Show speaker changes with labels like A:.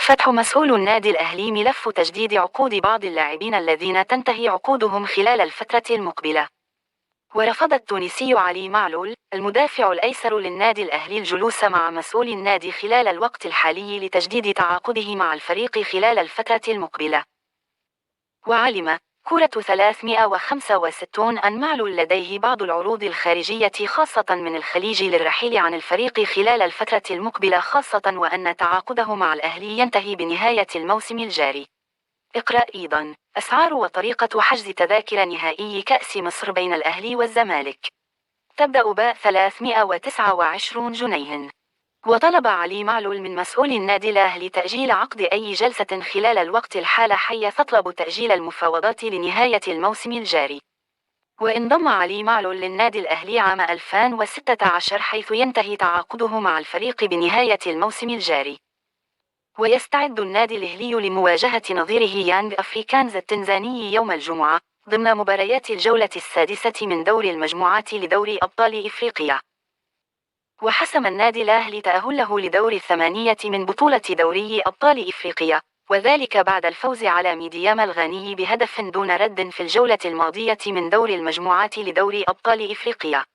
A: فتح مسؤول النادي الأهلي ملف تجديد عقود بعض اللاعبين الذين تنتهي عقودهم خلال الفترة المقبلة. ورفض التونسي علي معلول المدافع الأيسر للنادي الأهلي الجلوس مع مسؤول النادي خلال الوقت الحالي لتجديد تعاقده مع الفريق خلال الفترة المقبلة. وعلم كرة 365 أن معلول لديه بعض العروض الخارجية خاصة من الخليج للرحيل عن الفريق خلال الفترة المقبلة، خاصة وأن تعاقده مع الأهلي ينتهي بنهاية الموسم الجاري. اقرأ أيضا أسعار وطريقة حجز تذاكر نهائي كأس مصر بين الأهلي والزمالك. تبدأ ب 329 جنيه. وطلب علي معلول من مسؤول النادي الأهلي تأجيل عقد أي جلسة خلال الوقت الحالي حيث تطلب تأجيل المفاوضات لنهاية الموسم الجاري. وانضم علي معلول للنادي الأهلي عام 2016 حيث ينتهي تعاقده مع الفريق بنهاية الموسم الجاري. ويستعد النادي الأهلي لمواجهة نظيره يانغ أفريكانز التنزاني يوم الجمعة ضمن مباريات الجولة السادسة من دور المجموعات لدوري أبطال إفريقيا. وحسم النادي الأهلي تأهله لدور الثمانية من بطولة دوري أبطال إفريقيا، وذلك بعد الفوز على ميديام الغاني بهدف دون رد في الجولة الماضية من دور المجموعات لدوري أبطال إفريقيا.